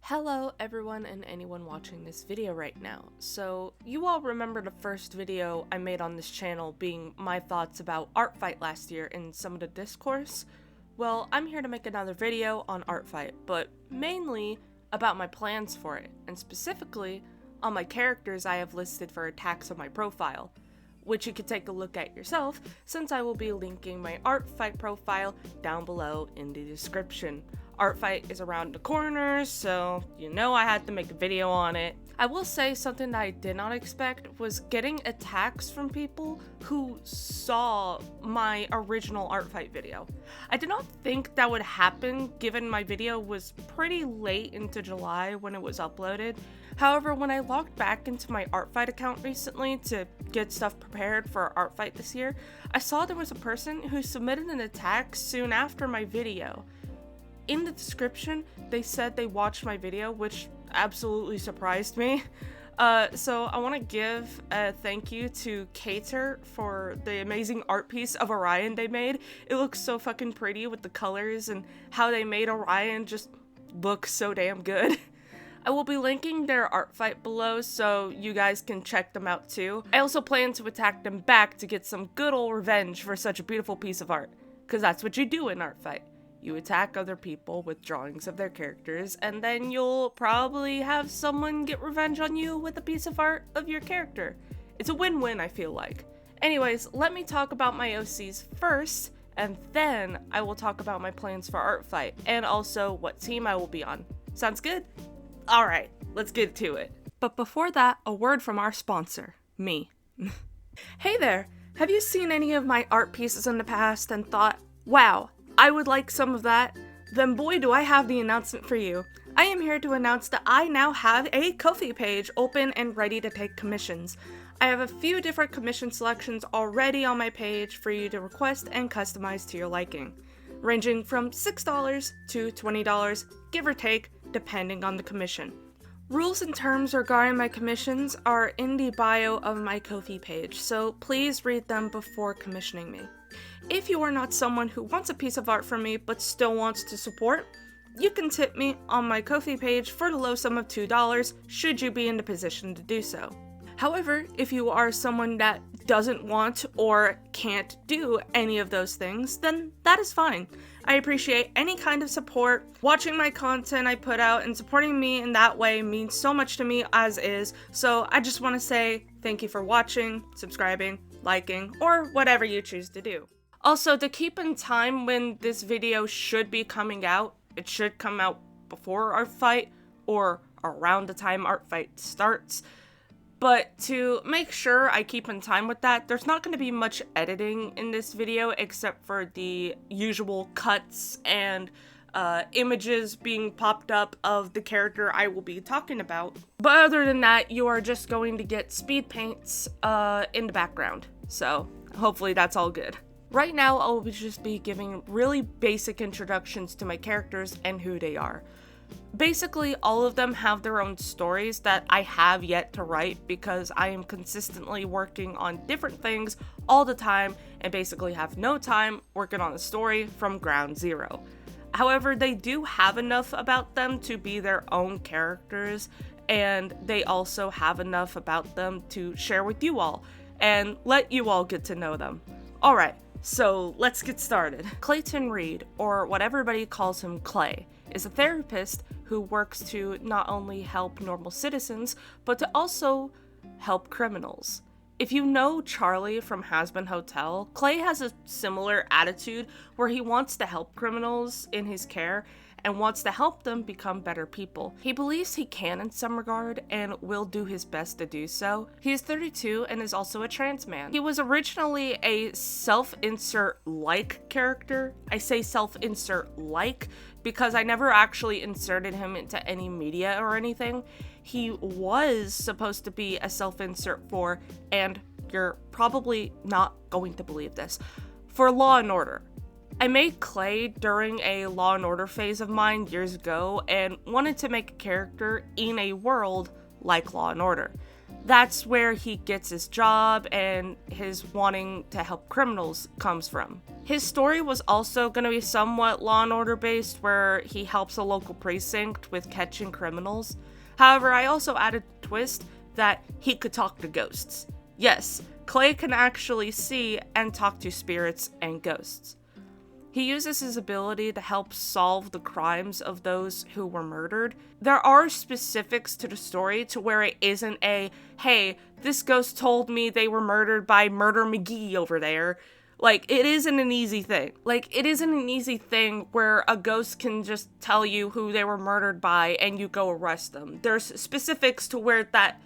Hello everyone and anyone watching this video right now. So you all remember the first video I made on this channel being my thoughts about Artfight last year in some of the discourse? Well, I'm here to make another video on Artfight, but mainly about my plans for it, and specifically on my characters I have listed for attacks on my profile, which you can take a look at yourself since I will be linking my Artfight profile down below in the description. Artfight is around the corner, so you know I had to make a video on it. I will say something that I did not expect was getting attacks from people who saw my original Artfight video. I did not think that would happen given my video was pretty late into July when it was uploaded. However, when I logged back into my Artfight account recently to get stuff prepared for Artfight this year, I saw there was a person who submitted an attack soon after my video. In the description, they said they watched my video, which absolutely surprised me. So I want to give a thank you to Kaytor for the amazing art piece of Orion they made. It looks so fucking pretty with the colors and how they made Orion just look so damn good. I will be linking their Artfight below so you guys can check them out too. I also plan to attack them back to get some good old revenge for such a beautiful piece of art, because that's what you do in Artfight. You attack other people with drawings of their characters, and then you'll probably have someone get revenge on you with a piece of art of your character. It's a win-win, I feel like. Anyways, let me talk about my OCs first, and then I will talk about my plans for Artfight, and also what team I will be on. Sounds good? Alright, let's get to it. But before that, a word from our sponsor, me. Hey there! Have you seen any of my art pieces in the past and thought, wow, I would like some of that? Then boy do I have the announcement for you. I am here to announce that I now have a Ko-fi page open and ready to take commissions. I have a few different commission selections already on my page for you to request and customize to your liking, ranging from $6 to $20, give or take, depending on the commission. Rules and terms regarding my commissions are in the bio of my Ko-fi page, so please read them before commissioning me. If you are not someone who wants a piece of art from me but still wants to support, you can tip me on my Ko-fi page for the low sum of $2 should you be in the position to do so. However, if you are someone that doesn't want or can't do any of those things, then that is fine. I appreciate any kind of support. Watching my content I put out and supporting me in that way means so much to me as is, so I just want to say thank you for watching, subscribing, liking, or whatever you choose to do. Also, to keep in time when this video should be coming out, it should come out before Artfight or around the time Artfight starts. But to make sure I keep in time with that, there's not going to be much editing in this video except for the usual cuts and images being popped up of the character I will be talking about. But other than that, you are just going to get speed paints in the background. So hopefully that's all good. Right now, I'll just be giving really basic introductions to my characters and who they are. Basically, all of them have their own stories that I have yet to write because I am consistently working on different things all the time and basically have no time working on a story from ground zero. However, they do have enough about them to be their own characters, and they also have enough about them to share with you all and let you all get to know them. Alright. So let's get started. Clayton Reed, or what everybody calls him Clay, is a therapist who works to not only help normal citizens, but to also help criminals. If you know Charlie from Hazbin Hotel, Clay has a similar attitude where he wants to help criminals in his care and wants to help them become better people. He believes he can in some regard and will do his best to do so. He is 32 and is also a trans man. He was originally a self-insert-like character. I say self-insert-like because I never actually inserted him into any media or anything. He was supposed to be a self-insert for, and you're probably not going to believe this, for Law & Order. I made Clay during a Law & Order phase of mine years ago and wanted to make a character in a world like Law & Order. That's where he gets his job and his wanting to help criminals comes from. His story was also going to be somewhat Law & Order based, where he helps a local precinct with catching criminals. However, I also added the twist that he could talk to ghosts. Yes, Clay can actually see and talk to spirits and ghosts. He uses his ability to help solve the crimes of those who were murdered. There are specifics to the story to where it isn't a, hey, this ghost told me they were murdered by Murder McGee over there. Like, it isn't an easy thing. Like, it isn't an easy thing where a ghost can just tell you who they were murdered by and you go arrest them. There's specifics to where that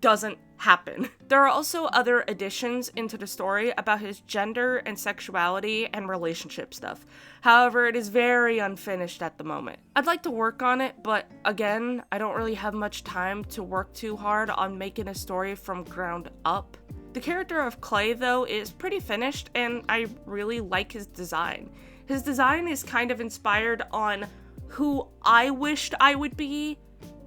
doesn't happen. There are also other additions into the story about his gender and sexuality and relationship stuff. However, it is very unfinished at the moment. I'd like to work on it, but again, I don't really have much time to work too hard on making a story from ground up. The character of Clay, though, is pretty finished, and I really like his design. His design is kind of inspired on who I wished I would be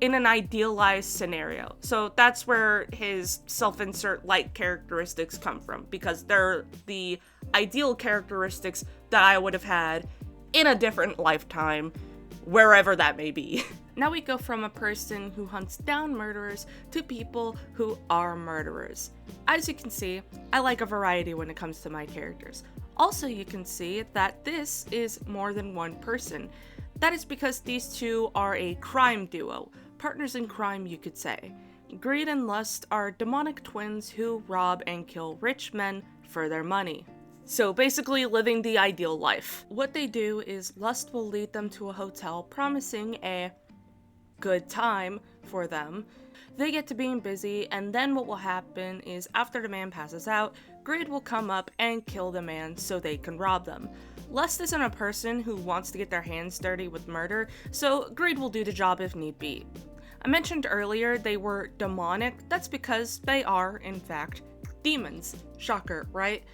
in an idealized scenario. So that's where his self-insert like characteristics come from, because they're the ideal characteristics that I would have had in a different lifetime, wherever that may be. Now we go from a person who hunts down murderers to people who are murderers. As you can see, I like a variety when it comes to my characters. Also, you can see that this is more than one person. That is because these two are a crime duo. Partners in crime, you could say. Greed and Lust are demonic twins who rob and kill rich men for their money. So basically living the ideal life. What they do is Lust will lead them to a hotel promising a good time for them. They get to being busy, and then what will happen is after the man passes out, Greed will come up and kill the man so they can rob them. Lust isn't a person who wants to get their hands dirty with murder, so Greed will do the job if need be. I mentioned earlier they were demonic. That's because they are, in fact, demons. Shocker, right?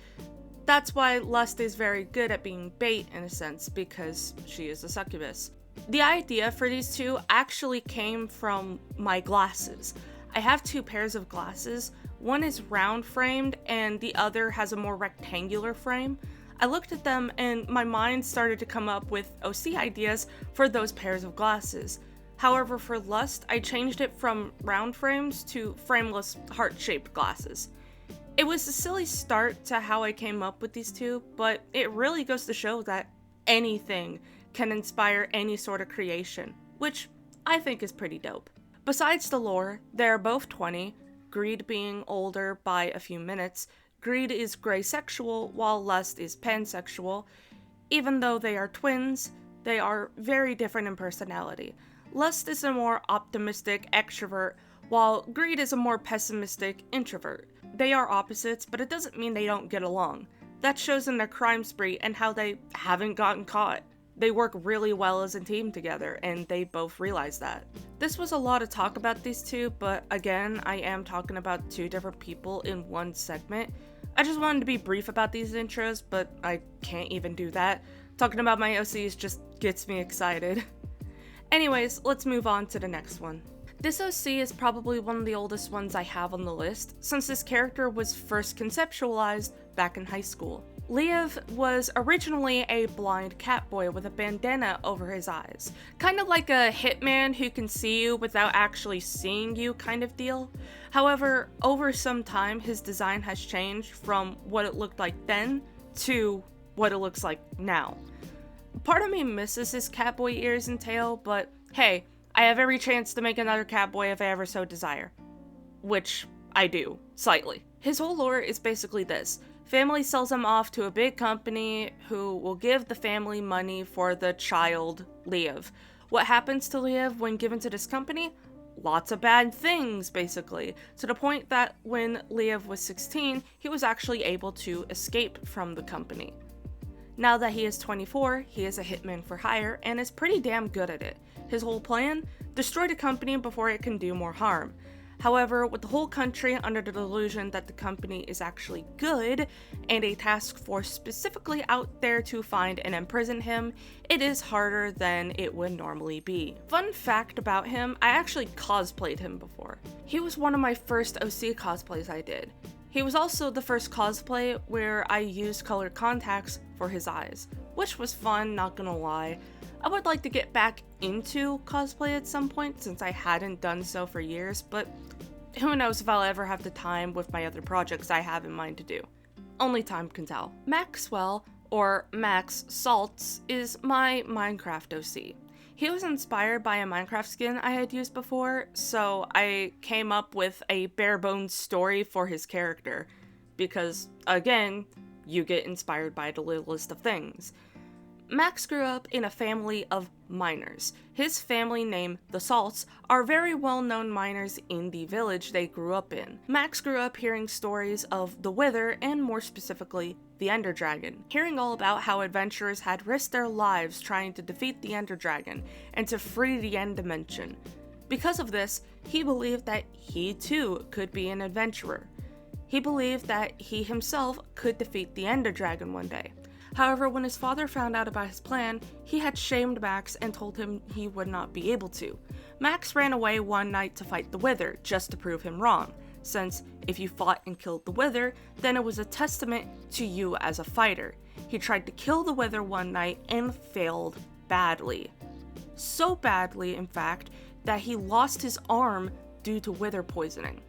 That's why Lust is very good at being bait in a sense, because she is a succubus. The idea for these two actually came from my glasses. I have two pairs of glasses. One is round framed and the other has a more rectangular frame. I looked at them and my mind started to come up with OC ideas for those pairs of glasses. However, for Lust, I changed it from round frames to frameless heart-shaped glasses. It was a silly start to how I came up with these two, but it really goes to show that anything can inspire any sort of creation, which I think is pretty dope. Besides the lore, they're both 20, Greed being older by a few minutes. Greed is gray-sexual, while Lust is pansexual. Even though they are twins, they are very different in personality. Lust is a more optimistic extrovert, while Greed is a more pessimistic introvert. They are opposites, but it doesn't mean they don't get along. That shows in their crime spree and how they haven't gotten caught. They work really well as a team together, and they both realize that. This was a lot of talk about these two, but again, I am talking about two different people in one segment. I just wanted to be brief about these intros, but I can't even do that. Talking about my OCs just gets me excited. Anyways, let's move on to the next one. This OC is probably one of the oldest ones I have on the list, since this character was first conceptualized back in high school. Liev was originally a blind catboy with a bandana over his eyes. Kind of like a hitman who can see you without actually seeing you kind of deal. However, over some time, his design has changed from what it looked like then to what it looks like now. Part of me misses his catboy ears and tail, but hey, I have every chance to make another catboy if I ever so desire. Which I do, slightly. His whole lore is basically this. Family sells him off to a big company who will give the family money for the child, Liev. What happens to Liev when given to this company? Lots of bad things, basically, to the point that when Liev was 16, he was actually able to escape from the company. Now that he is 24, he is a hitman for hire and is pretty damn good at it. His whole plan? Destroy the company before it can do more harm. However, with the whole country under the delusion that the company is actually good, and a task force specifically out there to find and imprison him, it is harder than it would normally be. Fun fact about him, I actually cosplayed him before. He was one of my first OC cosplays I did. He was also the first cosplay where I used colored contacts for his eyes, which was fun, not gonna lie. I would like to get back into cosplay at some point since I hadn't done so for years, but who knows if I'll ever have the time with my other projects I have in mind to do. Only time can tell. Maxwell, or Max Salts, is my Minecraft OC. He was inspired by a Minecraft skin I had used before, so I came up with a bare bones story for his character, because, again, you get inspired by the littlest of things. Max grew up in a family of miners. His family name, the Salts, are very well-known miners in the village they grew up in. Max grew up hearing stories of the Wither, and more specifically, the Ender Dragon, hearing all about how adventurers had risked their lives trying to defeat the Ender Dragon and to free the End Dimension. Because of this, he believed that he too could be an adventurer. He believed that he himself could defeat the Ender Dragon one day. However, when his father found out about his plan, he had shamed Max and told him he would not be able to. Max ran away one night to fight the Wither, just to prove him wrong, since if you fought and killed the Wither, then it was a testament to you as a fighter. He tried to kill the Wither one night and failed badly. So badly, in fact, that he lost his arm due to Wither poisoning.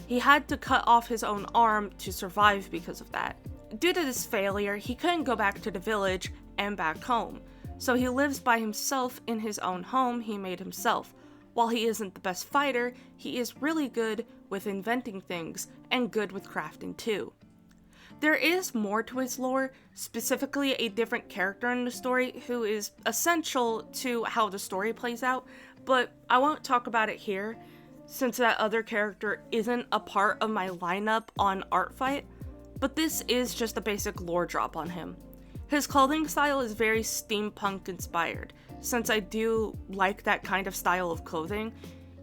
He had to cut off his own arm to survive because of that. Due to this failure, he couldn't go back to the village and back home, so he lives by himself in his own home he made himself. While he isn't the best fighter, he is really good with inventing things and good with crafting too. There is more to his lore, specifically a different character in the story who is essential to how the story plays out, but I won't talk about it here since that other character isn't a part of my lineup on Artfight. But this is just a basic lore drop on him. His clothing style is very steampunk inspired, since I do like that kind of style of clothing.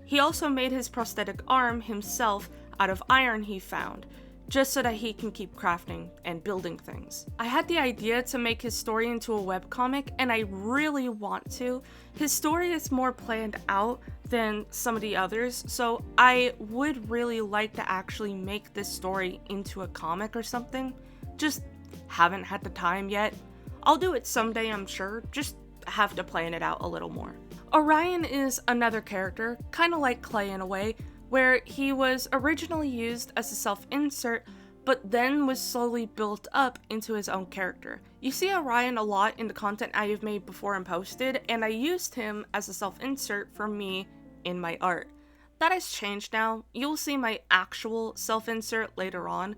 He also made his prosthetic arm himself out of iron he found, just so that he can keep crafting and building things. I had the idea to make his story into a webcomic, and I really want to. His story is more planned out than some of the others, so I would really like to actually make this story into a comic or something. Just haven't had the time yet. I'll do it someday, I'm sure, just have to plan it out a little more. Orion is another character, kinda like Clay in a way, where he was originally used as a self-insert, but then was slowly built up into his own character. You see Orion a lot in the content I have made before and posted, and I used him as a self-insert for me in my art. That has changed now. You'll see my actual self-insert later on,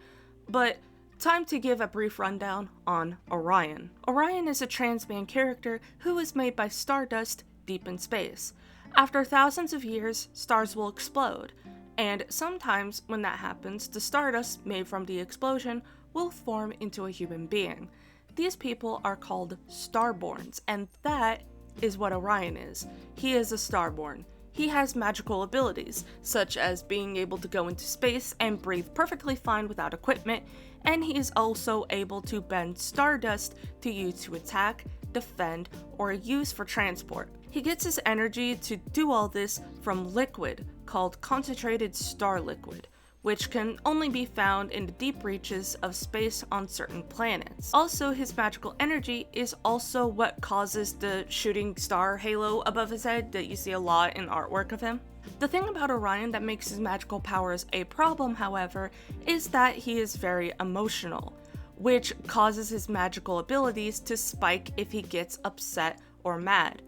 but time to give a brief rundown on Orion. Orion is a trans man character who was made by stardust deep in space. After thousands of years, stars will explode, and sometimes when that happens, the stardust made from the explosion will form into a human being. These people are called starborns, and that is what Orion is. He is a starborn. He has magical abilities, such as being able to go into space and breathe perfectly fine without equipment, and he is also able to bend stardust to use to attack, defend, or use for transport. He gets his energy to do all this from liquid called concentrated star liquid, which can only be found in the deep reaches of space on certain planets. Also, his magical energy is also what causes the shooting star halo above his head that you see a lot in artwork of him. The thing about Orion that makes his magical powers a problem, however, is that he is very emotional, which causes his magical abilities to spike if he gets upset or mad.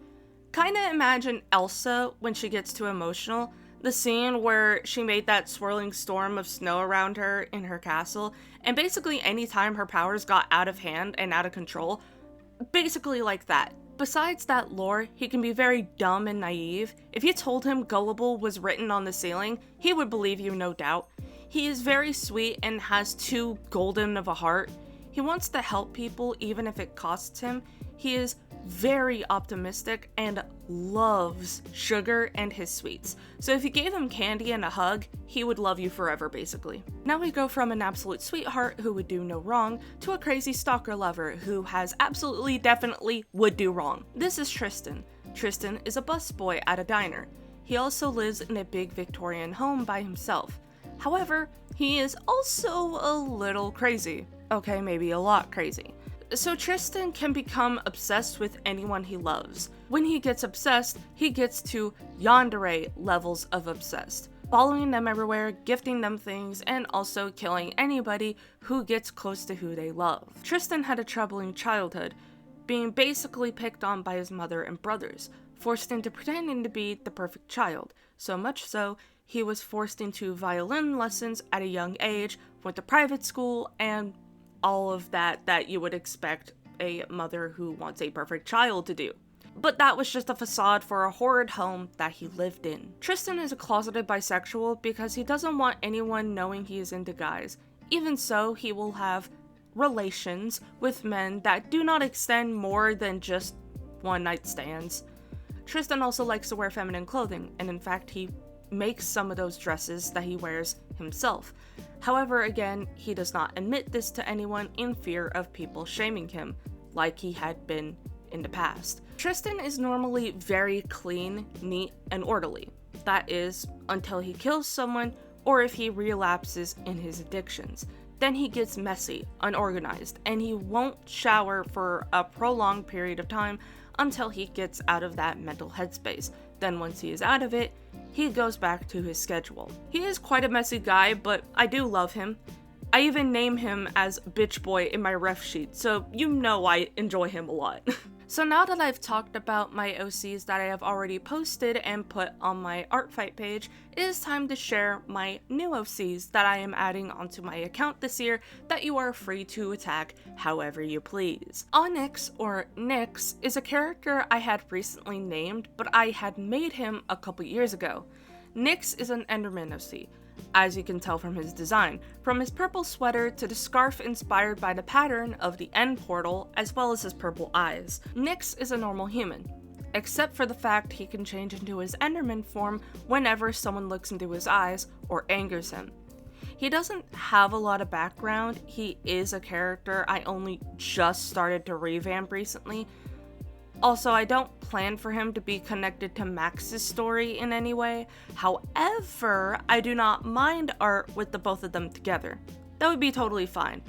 Kinda imagine Elsa when she gets too emotional. The scene where she made that swirling storm of snow around her in her castle, and basically anytime her powers got out of hand and out of control, basically like that. Besides that lore, he can be very dumb and naive. If you told him gullible was written on the ceiling, he would believe you, no doubt. He is very sweet and has too golden of a heart. He wants to help people even if it costs him. he is very optimistic and loves sugar and his sweets. So if you gave him candy and a hug, he would love you forever, basically. Now we go from an absolute sweetheart who would do no wrong to a crazy stalker lover who has absolutely definitely would do wrong. This is Tristan. Tristan is a busboy at a diner. He also lives in a big Victorian home by himself. However, he is also a little crazy. Okay, maybe a lot crazy. So Tristan can become obsessed with anyone he loves. When he gets obsessed, he gets to yandere levels of obsessed, following them everywhere, gifting them things, and also killing anybody who gets close to who they love. Tristan had a troubling childhood, being basically picked on by his mother and brothers, forced into pretending to be the perfect child, so much so he was forced into violin lessons at a young age, went to private school, and all of that you would expect a mother who wants a perfect child to do. But that was just a facade for a horrid home that he lived in. Tristan is a closeted bisexual because he doesn't want anyone knowing he is into guys. Even so, he will have relations with men that do not extend more than just one-night stands. Tristan also likes to wear feminine clothing, and in fact he makes some of those dresses that he wears himself. However, again, he does not admit this to anyone in fear of people shaming him, like he had been in the past. Tristan is normally very clean, neat, and orderly. That is, until he kills someone or if he relapses in his addictions. Then he gets messy, unorganized, and he won't shower for a prolonged period of time until he gets out of that mental headspace. Then once he is out of it, he goes back to his schedule. He is quite a messy guy, but I do love him. I even name him as Bitch Boy in my ref sheet, so you know I enjoy him a lot. So now that I've talked about my OCs that I have already posted and put on my Artfight page, it is time to share my new OCs that I am adding onto my account this year that you are free to attack however you please. Onyx, or Nyx, is a character I had recently named, but I had made him a couple years ago. Nyx is an Enderman OC. As you can tell from his design, from his purple sweater to the scarf inspired by the pattern of the end portal, as well as his purple eyes. Nyx is a normal human, except for the fact he can change into his Enderman form whenever someone looks into his eyes or angers him. He doesn't have a lot of background. He is a character I only just started to revamp recently. Also, I don't plan for him to be connected to Max's story in any way. However, I do not mind art with the both of them together. That would be totally fine.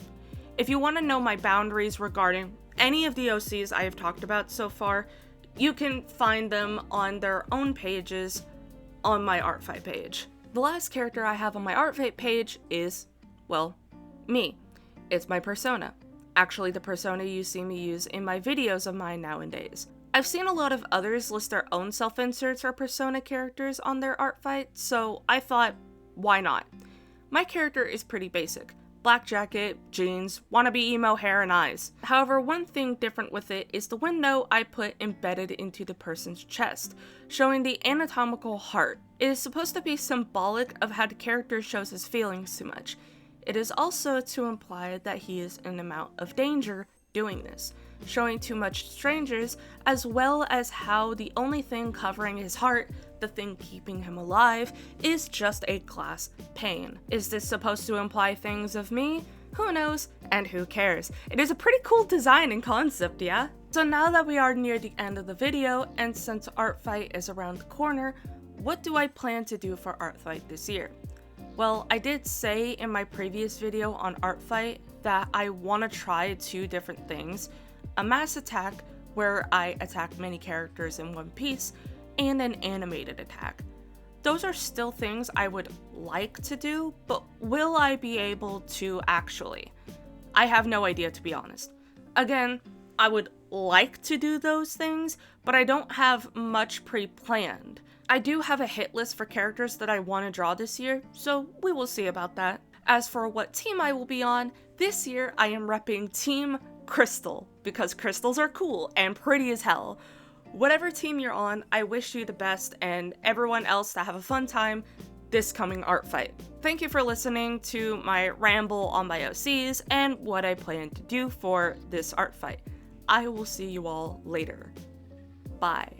If you want to know my boundaries regarding any of the OCs I have talked about so far, you can find them on their own pages on my Artfight page. The last character I have on my Artfight page is, well, me. It's my persona. Actually, the persona you see me use in my videos of mine nowadays. I've seen a lot of others list their own self-inserts or persona characters on their Artfight, so I thought, why not? My character is pretty basic. Black jacket, jeans, wannabe emo hair and eyes. However, one thing different with it is the window I put embedded into the person's chest, showing the anatomical heart. It is supposed to be symbolic of how the character shows his feelings too much. It is also to imply that he is in an amount of danger doing this, showing too much strangers, as well as how the only thing covering his heart, the thing keeping him alive, is just a glass pane. Is this supposed to imply things of me? Who knows, and who cares? It is a pretty cool design and concept, yeah? So now that we are near the end of the video, and since Artfight is around the corner, what do I plan to do for Artfight this year? Well, I did say in my previous video on Artfight that I want to try two different things. A mass attack, where I attack many characters in one piece, and an animated attack. Those are still things I would like to do, but will I be able to actually? I have no idea, to be honest. Again, I would like to do those things, but I don't have much pre-planned. I do have a hit list for characters that I want to draw this year, so we will see about that. As for what team I will be on, this year I am repping Team Crystal, because crystals are cool and pretty as hell. Whatever team you're on, I wish you the best and everyone else to have a fun time this coming Artfight. Thank you for listening to my ramble on my OCs and what I plan to do for this Artfight. I will see you all later. Bye.